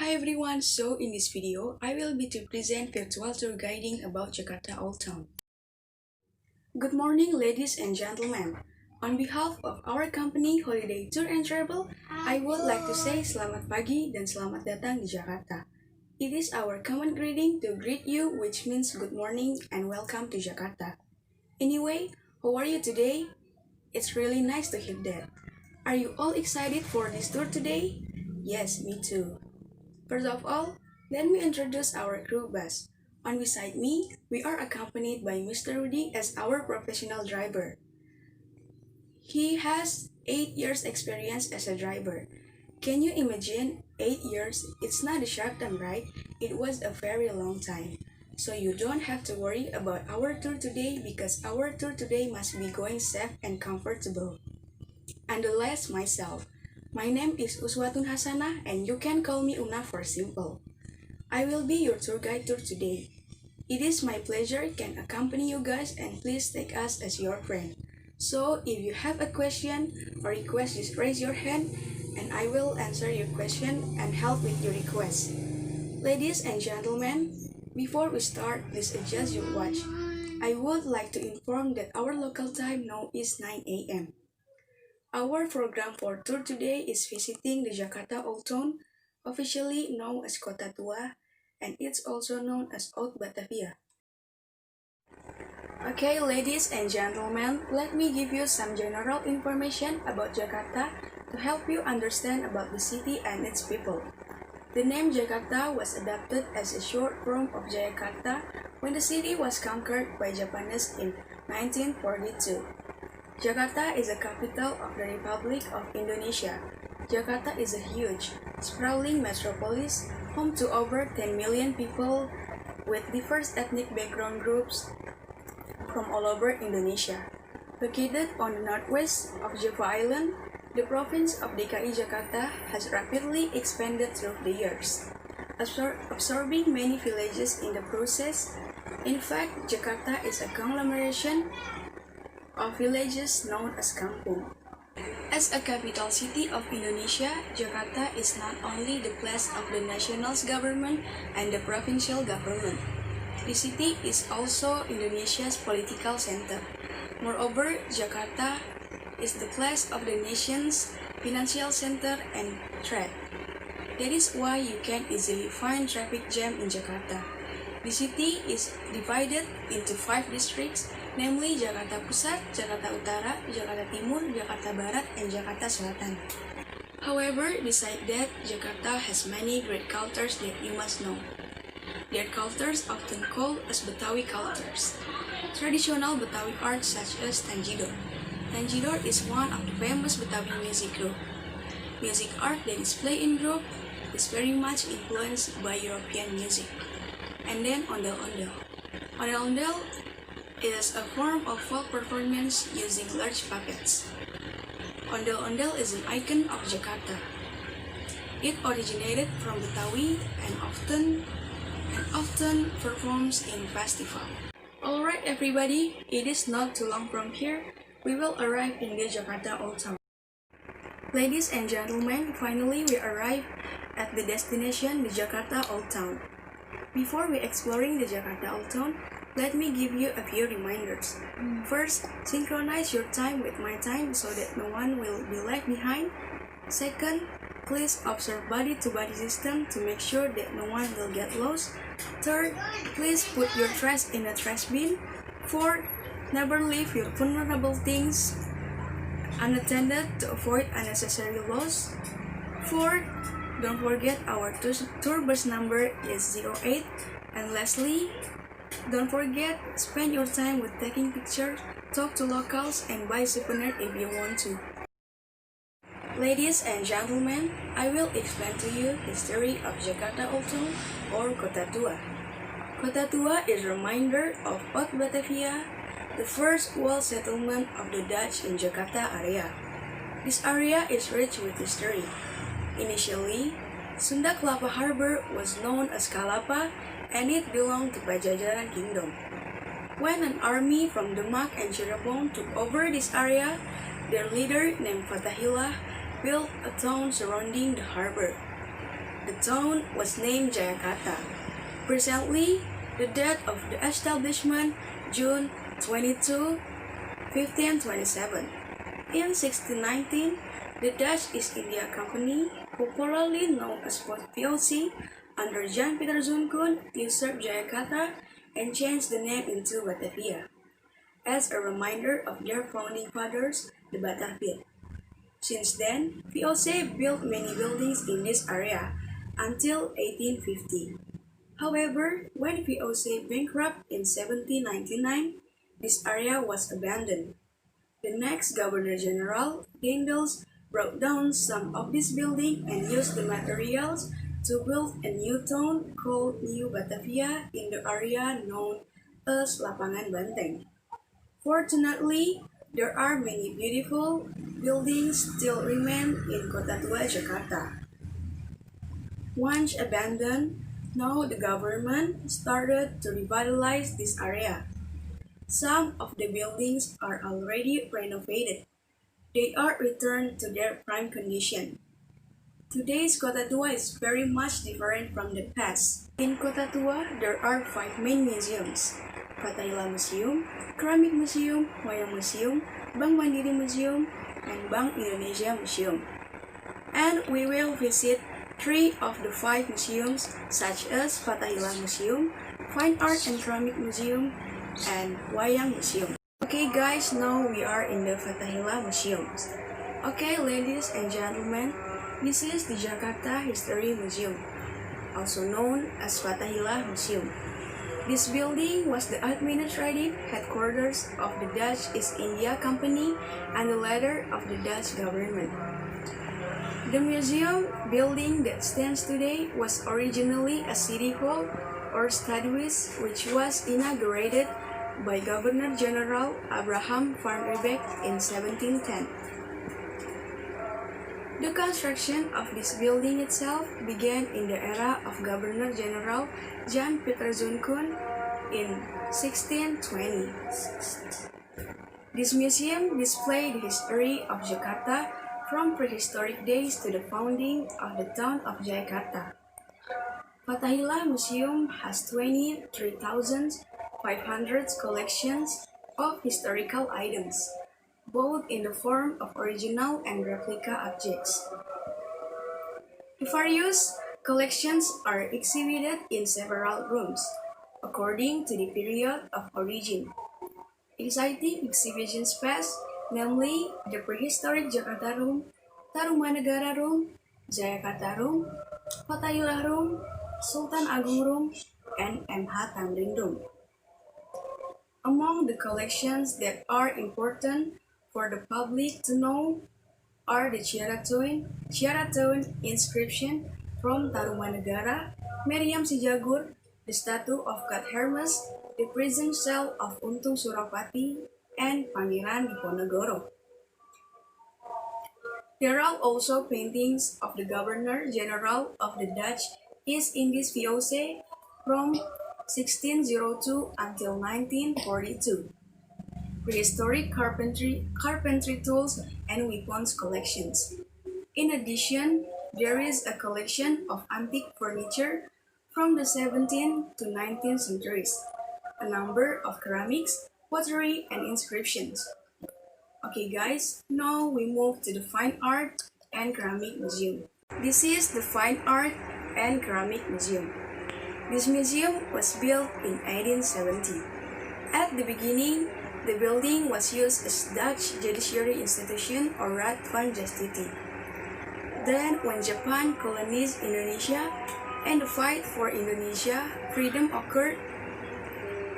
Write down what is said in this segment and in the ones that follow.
Hi everyone, so in this video, I will be to present virtual tour guiding about Jakarta Old Town. Good morning ladies and gentlemen. On behalf of our company Holiday Tour and Travel, I would like to say selamat pagi dan selamat datang di Jakarta. It is our common greeting to greet you, which means good morning and welcome to Jakarta. Anyway, how are you today? It's really nice to hear that. Are you all excited for this tour today? Yes, me too. First of all, let me introduce our crew bus. On beside me, we are accompanied by Mr. Rudy as our professional driver. He has 8 years experience as a driver. Can you imagine 8 years? It's not a short time, right? It was a very long time. So you don't have to worry about our tour today because our tour today must be going safe and comfortable. And the last, myself. My name is Uswatun Hasanah and you can call me Una for simple. I will be your tour guide tour today. It is my pleasure can accompany you guys and please take us as your friend. So if you have a question or request, just raise your hand and I will answer your question and help with your request. Ladies and gentlemen, before we start, please adjust your watch. I would like to inform that our local time now is 9 a.m. Our program for tour today is visiting the Jakarta Old Town, officially known as Kota Tua, and it's also known as Old Batavia. Okay, ladies and gentlemen, let me give you some general information about Jakarta to help you understand about the city and its people. The name Jakarta was adopted as a short form of Jayakarta when the city was conquered by Japanese in 1942. Jakarta is the capital of the Republic of Indonesia. Jakarta is a huge, sprawling metropolis, home to over 10 million people with diverse ethnic background groups from all over Indonesia. Located on the northwest of Java Island, the province of DKI Jakarta has rapidly expanded through the years, absorbing many villages in the process. In fact, Jakarta is a conglomeration of villages known as kampung. As a capital city of Indonesia, Jakarta is not only the place of the national government and the provincial government. The city is also Indonesia's political center. Moreover, Jakarta is the place of the nation's financial center and trade. That is why you can easily find traffic jam in Jakarta. The city is divided into 5 districts, namely Jakarta Pusat, Jakarta Utara, Jakarta Timur, Jakarta Barat, and Jakarta Selatan. However, besides that, Jakarta has many great cultures that you must know. Their cultures often called as Betawi cultures. Traditional Betawi art such as Tanjidor. Tanjidor is one of the famous Betawi music group. Music art that is played in group is very much influenced by European music. And then ondel-ondel. Ondel-ondel is a form of folk performance using large puppets. Ondel-ondel is an icon of Jakarta. It originated from Betawi and often performs in festival. Alright everybody, it is not too long from here. We will arrive in the Jakarta Old Town. Ladies and gentlemen, finally we arrive at the destination, the Jakarta Old Town. Before we exploring the Jakarta Old Town, let me give you a few reminders. First, synchronize your time with my time so that no one will be left behind. Second, please observe body-to-body system to make sure that no one will get lost. Third, please put your trash in a trash bin. Fourth, never leave your vulnerable things unattended to avoid unnecessary loss. Fourth, don't forget our tour bus number is 08. And lastly, don't forget, spend your time with taking pictures, talk to locals, and buy souvenirs if you want to. Ladies and gentlemen, I will explain to you the story of Jakarta Old Town or Kota Tua. Kota Tua is a reminder of Old Batavia, the first walled settlement of the Dutch in Jakarta area. This area is rich with history. Initially, Sunda Kelapa Harbor was known as Kalapa and it belonged to Pajajaran Kingdom. When an army from Demak and Cirebon took over this area, their leader named Fatahillah built a town surrounding the harbor. The town was named Jakarta. Presently, the date of the establishment, June 22, 1527. In 1619, the Dutch East India Company, popularly known as VOC, under Jan Peter Zoon usurped Jakarta and changed the name into Batavia, as a reminder of their founding fathers, the Batavian. Since then, VOC built many buildings in this area until 1850. However, when VOC bankrupt in 1799, this area was abandoned. The next Governor-General, Dendels, brought down some of this building and used the materials to build a new town called New Batavia in the area known as Lapangan Banteng. Fortunately, there are many beautiful buildings still remain in Kota Tua, Jakarta. Once abandoned, now the government started to revitalize this area. Some of the buildings are already renovated. They are returned to their prime condition. Today's Kota Tua is very much different from the past. In Kota Tua, there are 5 main museums: Fatahillah Museum, Keramik Museum, Wayang Museum, Bank Mandiri Museum, and Bank Indonesia Museum. And we will visit 3 of the 5 museums, such as Fatahillah Museum, Fine Art and Ceramic Museum, and Wayang Museum. Okay guys, now we are in the Fatahillah Museum. Okay ladies and gentlemen, this is the Jakarta History Museum, also known as Fatahillah Museum. This building was the administrative headquarters of the Dutch East India Company and the leader of the Dutch government. The museum building that stands today was originally a city hall or studies, which was inaugurated by Governor-General Abraham van Riebeeck in 1710. The construction of this building itself began in the era of Governor-General Jan Peter Zoon in 1620. This museum displays the history of Jakarta from prehistoric days to the founding of the town of Jakarta. Fatahillah Museum has 23,500 collections of historical items, both in the form of original and replica objects. The various collections are exhibited in several rooms, according to the period of origin. Exciting exhibition space, namely the Prehistoric Jakarta Room, Tarumanegara Room, Jayakarta Room, Fatahillah Room, Sultan Agung Room, and MH Tamrin Room. Among the collections that are important for the public to know are the Ciaratun inscription from Tarumanegara, Meriam Sijagur, the statue of God Hermes, the prison cell of Untung Surapati, and Pangeran Diponegoro. There are also paintings of the Governor-General of the Dutch East Indies VOC from 1602 until 1942. Prehistoric carpentry tools and weapons collections. In addition, there is a collection of antique furniture from the 17th to 19th centuries, a number of ceramics, pottery, and inscriptions. Okay guys, now we move to the Fine Art and Ceramic Museum. This is the Fine Art and Ceramic Museum. This museum was built in 1870. At the beginning, the building was used as Dutch Judiciary Institution or Raad van Justitie. Then, when Japan colonized Indonesia and the fight for Indonesia freedom occurred,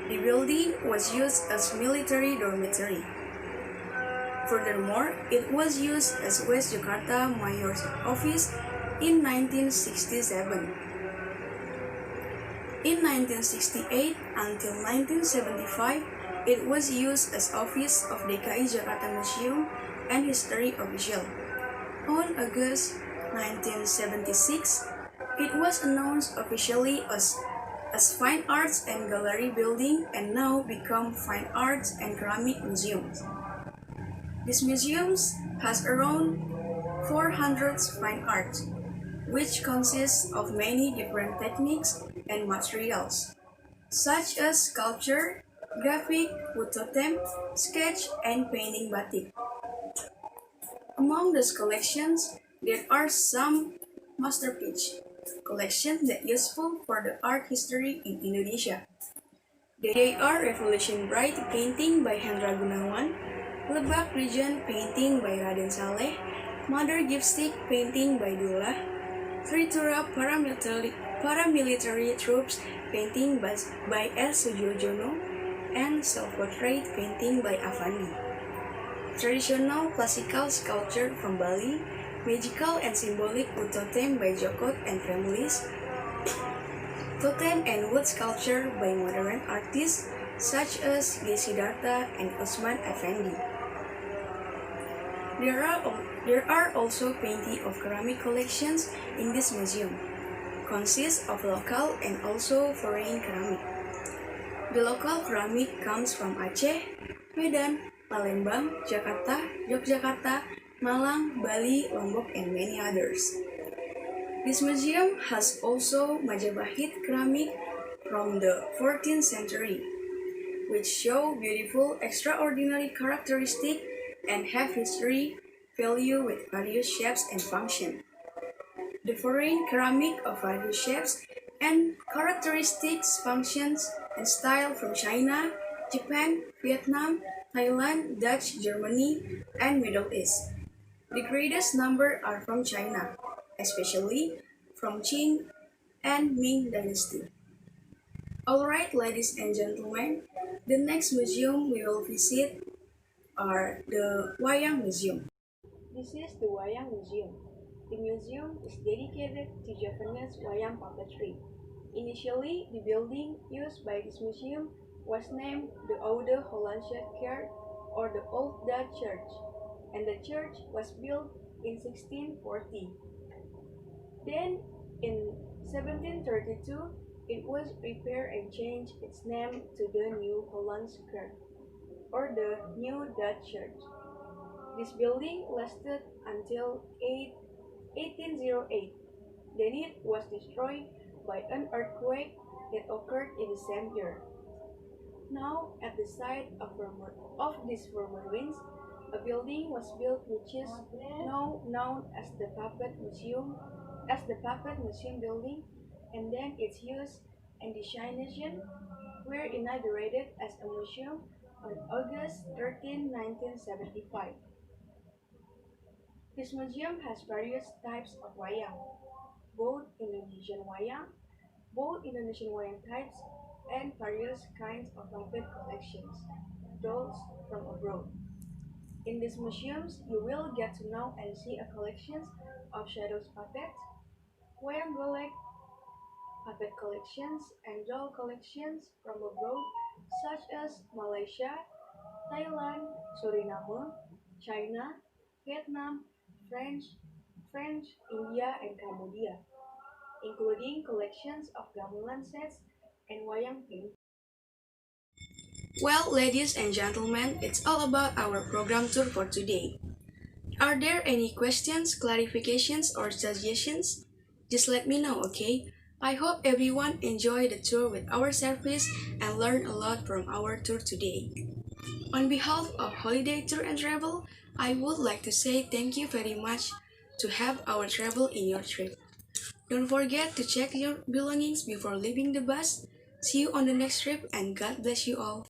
the building was used as military dormitory. Furthermore, it was used as West Jakarta Mayor's office in 1967. In 1968 until 1975, it was used as office of DKI Jakarta Museum and History Official. On August 1976, it was announced officially as Fine Arts and Gallery Building and now become Fine Arts and Ceramic Museum. This museum has around 400 fine arts, which consists of many different techniques and materials, such as sculpture, graphic, wood totem, sketch, and painting batik. Among those collections, there are some masterpiece collections that useful for the art history in Indonesia. They are Revolution Bright painting by Hendra Gunawan, Lebak Region painting by Raden Saleh, Mother Gipstick painting by Dullah, Tritura paramilitary troops painting by El Sujojono, and self-portrait painting by Avandi. Traditional classical sculpture from Bali, magical and symbolic wood totem by Jokot and families, totem and wood sculpture by modern artists such as G. Siddhartha and Usman Effendi. There are also plenty of ceramic collections in this museum, consists of local and also foreign ceramic. The local ceramic comes from Aceh, Medan, Palembang, Jakarta, Yogyakarta, Malang, Bali, Lombok, and many others. This museum has also Majapahit ceramic from the 14th century, which show beautiful, extraordinary characteristics and have history, value with various shapes and function. The foreign ceramic of various shapes and characteristics, functions, and style from China, Japan, Vietnam, Thailand, Dutch, Germany, and Middle East. The greatest number are from China, especially from Qing and Ming Dynasty. Alright, ladies and gentlemen, the next museum we will visit are the Wayang Museum. This is the Wayang Museum. The museum is dedicated to Japanese wayang puppetry. Initially, the building used by this museum was named the Oude Hollandse Kerk or the Old Dutch Church, and the church was built in 1640. Then, in 1732, it was repaired and changed its name to the New Hollandse Kerk, or the New Dutch Church. This building lasted until 1808. Then it was destroyed by an earthquake that occurred in the same year. Now, at the site of these former ruins, a building was built which is now known as the Puppet Museum, building, and then its use and designation were inaugurated as a museum on August 13, 1975. This museum has various types of wayang, both Indonesian wayang types, and various kinds of puppet collections, dolls from abroad. In these museums, you will get to know and see a collections of shadows puppets, wayang golek, puppet collections, and doll collections from abroad, such as Malaysia, Thailand, Suriname, China, Vietnam, French, India, and Cambodia, including collections of gamelan sets and wayang paint. Well, ladies and gentlemen, it's all about our program tour for today. Are there any questions, clarifications, or suggestions? Just let me know, okay? I hope everyone enjoyed the tour with our service and learned a lot from our tour today. On behalf of Holiday Tour and Travel, I would like to say thank you very much to have our travel in your trip. Don't forget to check your belongings before leaving the bus. See you on the next trip and God bless you all.